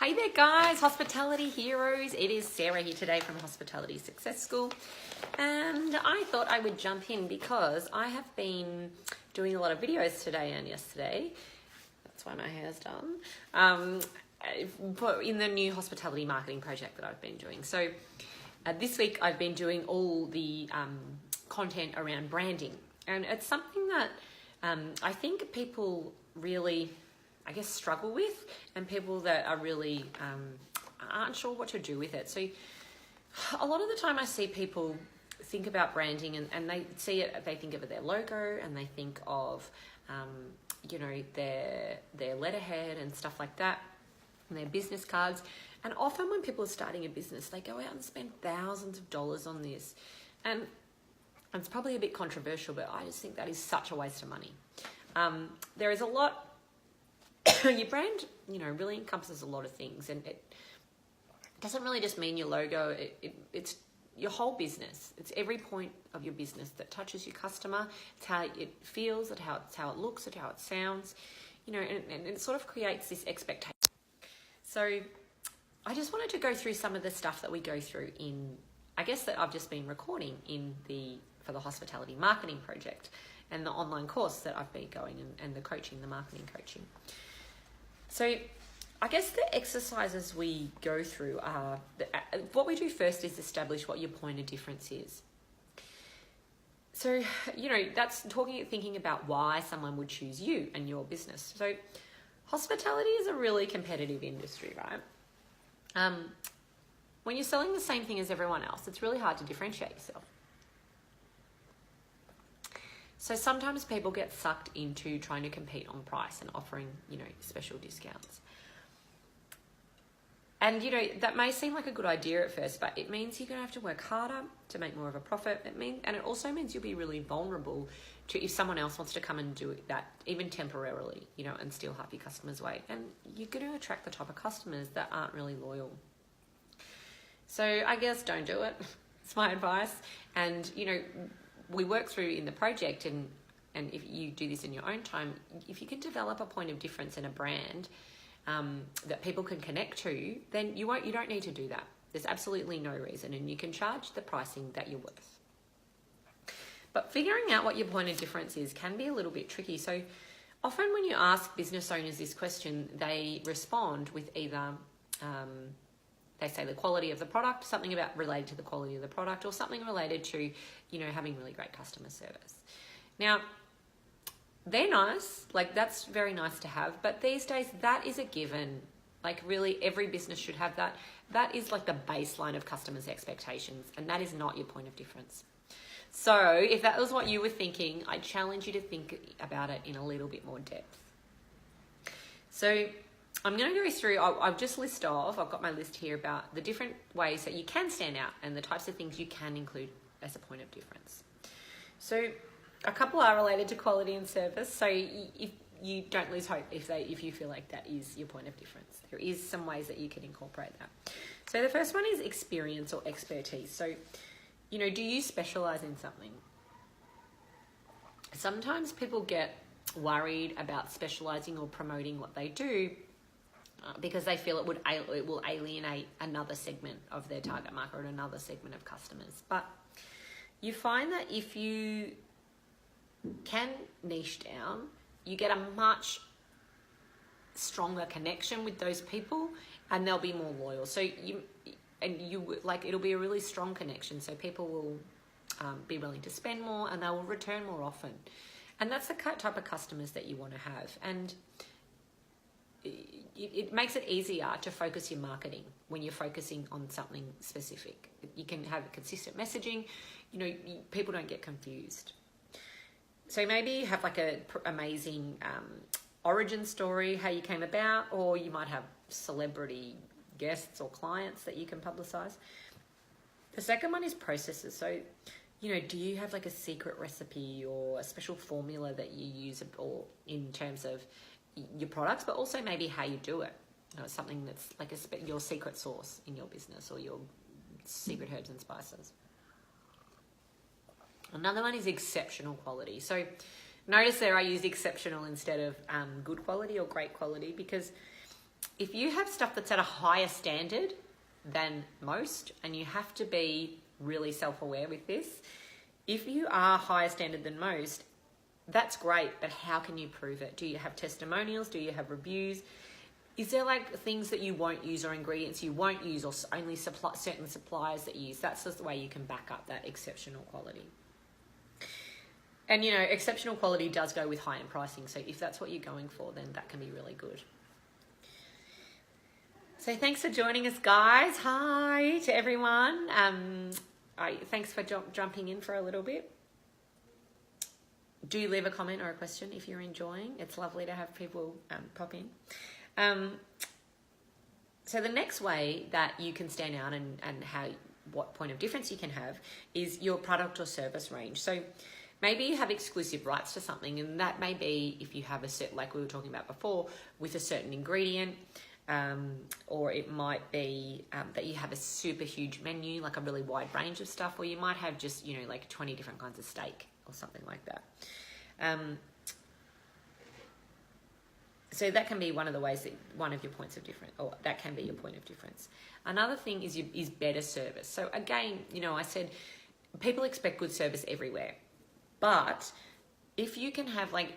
Hey there guys, Hospitality Heroes. It is Sarah here today from Hospitality Success School. And I thought I would jump in because I have been doing a lot of videos today and yesterday. That's why my hair's done. In the new hospitality marketing project that I've been doing. So this week I've been doing all the content around branding. And it's something that I think people really struggle with, and people that are really aren't sure what to do with it. So a lot of the time I see people think about branding and they see it, they think of their logo and they think of, their letterhead and stuff like that, and their business cards. And often when people are starting a business, they go out and spend thousands of dollars on this. And it's probably a bit controversial, but I just think that is such a waste of money. There is a lot. Your brand, really encompasses a lot of things, and it doesn't really just mean your logo. It's your whole business. It's every point of your business that touches your customer. It's how it feels, it's how it looks, it's how it sounds, and it sort of creates this expectation. So I just wanted to go through some of the stuff that we go through that I've just been recording for the hospitality marketing project and the online course that I've been going and the marketing coaching. So I guess the exercises we go through are, what we do first is establish what your point of difference is. So, that's thinking about why someone would choose you and your business. So hospitality is a really competitive industry, right? When you're selling the same thing as everyone else, it's really hard to differentiate yourself. So sometimes people get sucked into trying to compete on price and offering, special discounts. And, that may seem like a good idea at first, but it means you're going to have to work harder to make more of a profit. And it also means you'll be really vulnerable to if someone else wants to come and do that, even temporarily, and steal half your customers' away. And you're going to attract the type of customers that aren't really loyal. So I guess don't do it. It's my advice. And, we work through in the project, and if you do this in your own time, if you can develop a point of difference in a brand that people can connect to, then you don't need to do that. There's absolutely no reason, and you can charge the pricing that you're worth. But figuring out what your point of difference is can be a little bit tricky. So often when you ask business owners this question, they respond with either they say the quality of the product, something about related to the quality of the product, or something related to, having really great customer service. Now, they're nice, that's very nice to have, but these days that is a given. Really every business should have that. That is the baseline of customers' expectations, and that is not your point of difference. So if that was what you were thinking, I challenge you to think about it in a little bit more depth. So I'm going to go through, I've just listed off, I've got my list here about the different ways that you can stand out and the types of things you can include as a point of difference. So a couple are related to quality and service. So if you don't lose hope if you feel like that is your point of difference. There is some ways that you can incorporate that. So the first one is experience or expertise. So, do you specialize in something? Sometimes people get worried about specializing or promoting what they do because they feel it will alienate another segment of their target market or another segment of customers. But you find that if you can niche down, you get a much stronger connection with those people, and they'll be more loyal. So it'll be a really strong connection. So people will be willing to spend more, and they will return more often. And that's the type of customers that you want to have. And it makes it easier to focus your marketing when you're focusing on something specific. You can have consistent messaging. People don't get confused. So maybe you have a amazing origin story, how you came about, or you might have celebrity guests or clients that you can publicize. The second one is processes. So, do you have a secret recipe or a special formula that you use, or in terms of your products, but also maybe how you do it? Something that's your secret sauce in your business, or your secret herbs and spices. Another one is exceptional quality. So notice there I use exceptional instead of good quality or great quality, because if you have stuff that's at a higher standard than most, and you have to be really self-aware with this, if you are higher standard than most, that's great, but how can you prove it? Do you have testimonials? Do you have reviews? Is there like things that you won't use or ingredients you won't use, or only certain suppliers that you use? That's just the way you can back up that exceptional quality. And, you know, exceptional quality does go with high-end pricing. So if that's what you're going for, then that can be really good. So thanks for joining us, guys. Hi to everyone. Thanks for jumping in for a little bit. Do leave a comment or a question if you're enjoying. It's lovely to have people pop in. So the next way that you can stand out and what point of difference you can have is your product or service range. So maybe you have exclusive rights to something, and that may be if you have a certain, like we were talking about before, with a certain ingredient, or it might be that you have a super huge menu, like a really wide range of stuff, or you might have just, you know, like 20 different kinds of steak or something like that. So that can be one of the ways that one of your points of difference, or that can be your point of difference. Another thing is better service. So again, you know, I said people expect good service everywhere, but if you can have like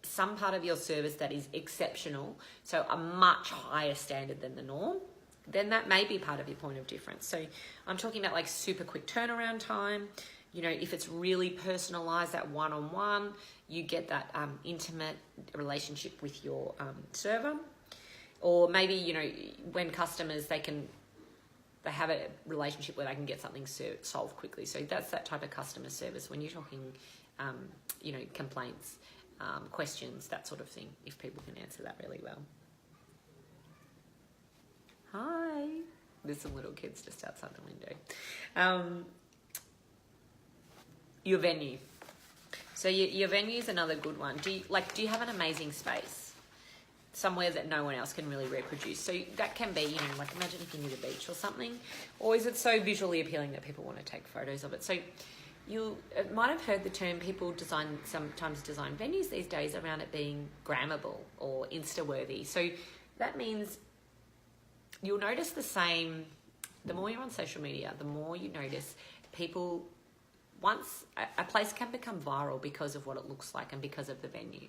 some part of your service that is exceptional, so a much higher standard than the norm, then that may be part of your point of difference. So I'm talking about like super quick turnaround time. You know, if it's really personalized, that one-on-one, you get that intimate relationship with your server. Or maybe, you know, when customers, they have a relationship where they can get something solved quickly. So that's that type of customer service when you're talking, you know, complaints, questions, that sort of thing, if people can answer that really well. Hi. There's some little kids just outside the window. Your venue. So your venue is another good one. Do you have an amazing space? Somewhere that no one else can really reproduce. So that can be, you know, like imagine if you're near the beach or something. Or is it so visually appealing that people want to take photos of it? So you might have heard the term, people sometimes design venues these days around it being Grammable or Insta-worthy. So that means you'll notice the more you're on social media, the more you notice people, once a place can become viral because of what it looks like and because of the venue.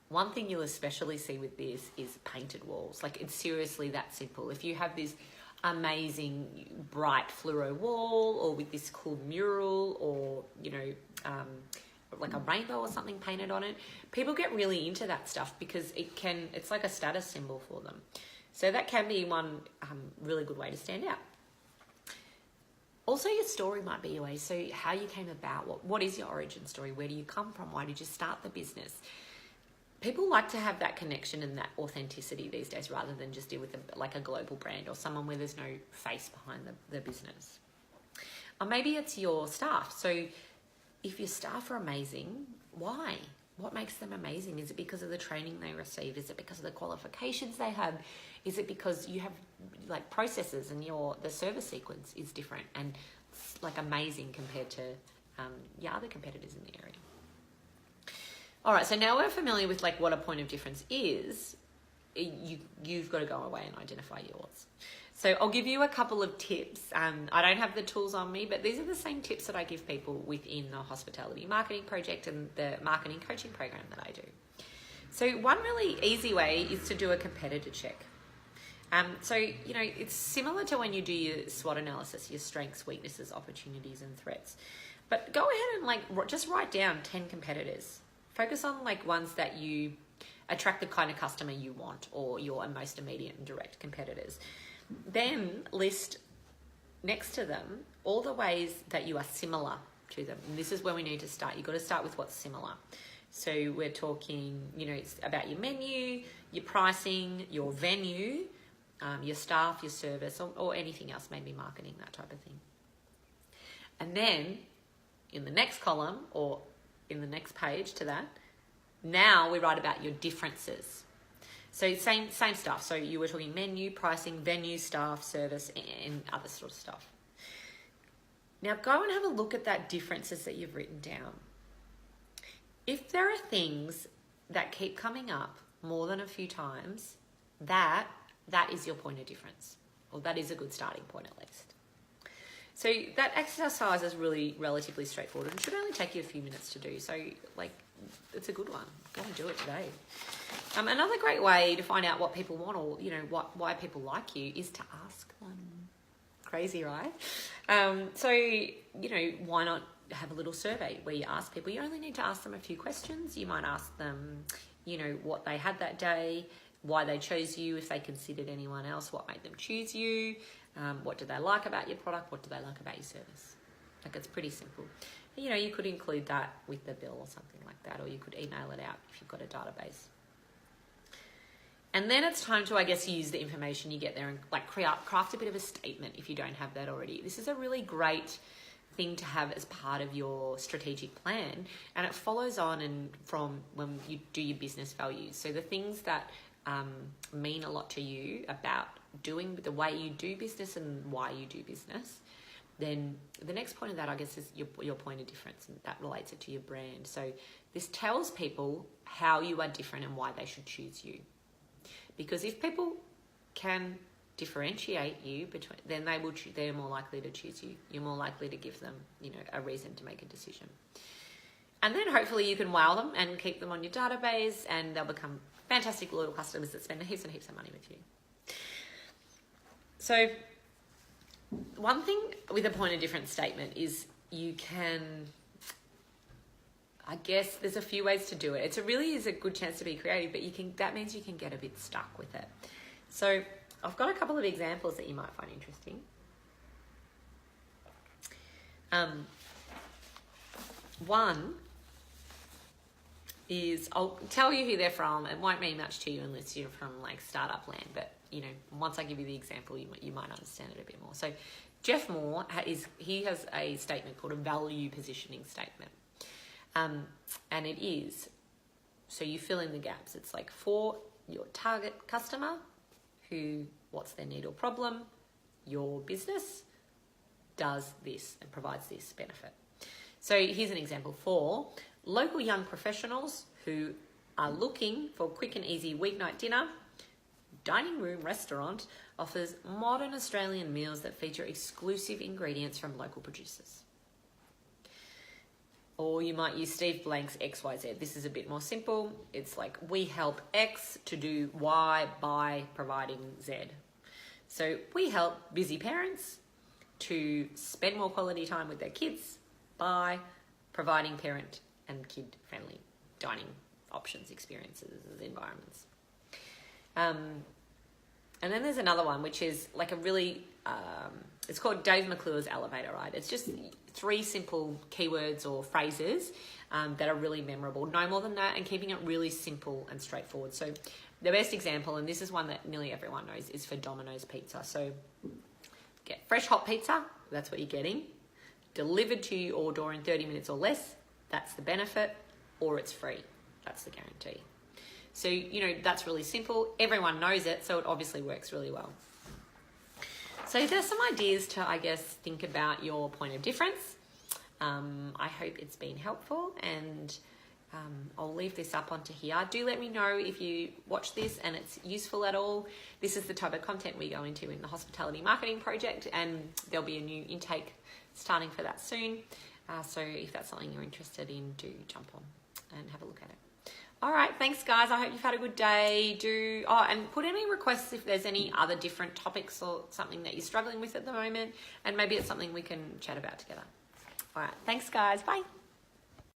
One thing you'll especially see with this is painted walls. Like, it's seriously that simple. If you have this amazing bright fluoro wall, or with this cool mural, or, you know, like a rainbow or something painted on it, people get really into that stuff because it's like a status symbol for them. So that can be one really good way to stand out. Also, your story might be your way. So how you came about, what is your origin story? Where do you come from? Why did you start the business? People like to have that connection and that authenticity these days, rather than just deal with like a global brand or someone where there's no face behind the business. Or maybe it's your staff. So if your staff are amazing, why? What makes them amazing? Is it because of the training they receive? Is it because of the qualifications they have? Is it because you have like processes and the service sequence is different and like amazing compared to other competitors in the area? All right, so now we're familiar with like what a point of difference is. You've got to go away and identify yours. So I'll give you a couple of tips. I don't have the tools on me, but these are the same tips that I give people within the Hospitality Marketing Project and the marketing coaching program that I do. So one really easy way is to do a competitor check. So, you know, it's similar to when you do your SWOT analysis, your strengths, weaknesses, opportunities, and threats. But go ahead and like just write down 10 competitors. Focus on like ones that you attract the kind of customer you want, or your most immediate and direct competitors. Then list next to them all the ways that you are similar to them. And this is where we need to start. You've got to start with what's similar. So we're talking, you know, it's about your menu, your pricing, your venue, your staff, your service, or anything else, maybe marketing, that type of thing. And then in the next column, or in the next page to that, now we write about your differences. So same stuff. So you were talking menu, pricing, venue, staff, service, and other sort of stuff. Now go and have a look at that differences that you've written down. If there are things that keep coming up more than a few times, that is your point of difference, or that is a good starting point at least. So that exercise is really relatively straightforward and should only take you a few minutes to do. So like, it's a good one. Go and do it today. Another great way to find out what people want, or why people like you, is to ask them. Crazy, right? So why not have a little survey where you ask people? You only need to ask them a few questions. You might ask them, what they had that day, why they chose you, if they considered anyone else, what made them choose you, what do they like about your product, what do they like about your service. Like, it's pretty simple. You could include that with the bill or something like that, or you could email it out if you've got a database. And then it's time to, I guess, use the information you get there and like craft a bit of a statement if you don't have that already. This is a really great thing to have as part of your strategic plan, and it follows on and from when you do your business values. So the things that mean a lot to you about doing the way you do business and why you do business, then the next point of that, I guess, is your point of difference, and that relates it to your brand. So this tells people how you are different and why they should choose you. Because if people can differentiate you then they're more likely to choose you. You're more likely to give them, a reason to make a decision. And then hopefully you can wow them and keep them on your database, and they'll become fantastic loyal customers that spend heaps and heaps of money with you. So one thing with a point of difference statement is you can, I guess there's a few ways to do it. It really is a good chance to be creative, but that means you can get a bit stuck with it. So I've got a couple of examples that you might find interesting. One is, I'll tell you who they're from. It won't mean much to you unless you're from like startup land, but once I give you the example, you might understand it a bit more. So Jeff Moore he has a statement called a value positioning statement. And it is, so you fill in the gaps. It's like, for your target customer, what's their need or problem, your business does this and provides this benefit. So here's an example. For local young professionals who are looking for quick and easy weeknight dinner, Dining Room Restaurant offers modern Australian meals that feature exclusive ingredients from local producers. Or you might use Steve Blank's XYZ. This is a bit more simple. It's like, we help X to do Y by providing Z. So we help busy parents to spend more quality time with their kids by providing parent and kid-friendly dining options, experiences, environments. And then there's another one, which is like a really, it's called Dave McClure's Elevator Ride. It's just 3 simple keywords or phrases that are really memorable. No more than that, and keeping it really simple and straightforward. So the best example, and this is one that nearly everyone knows, is for Domino's Pizza. So get fresh hot pizza, that's what you're getting. Delivered to your door in 30 minutes or less, that's the benefit, or it's free. That's the guarantee. So, that's really simple. Everyone knows it, so it obviously works really well. So there's some ideas to, I guess, think about your point of difference. I hope it's been helpful, and I'll leave this up onto here. Do let me know if you watch this and it's useful at all. This is the type of content we go into in the Hospitality Marketing Project, and there'll be a new intake starting for that soon. So if that's something you're interested in, do jump on and have a look at it. All right, thanks guys. I hope you've had a good day. And put any requests if there's any other different topics or something that you're struggling with at the moment, and maybe it's something we can chat about together. All right, thanks guys. Bye.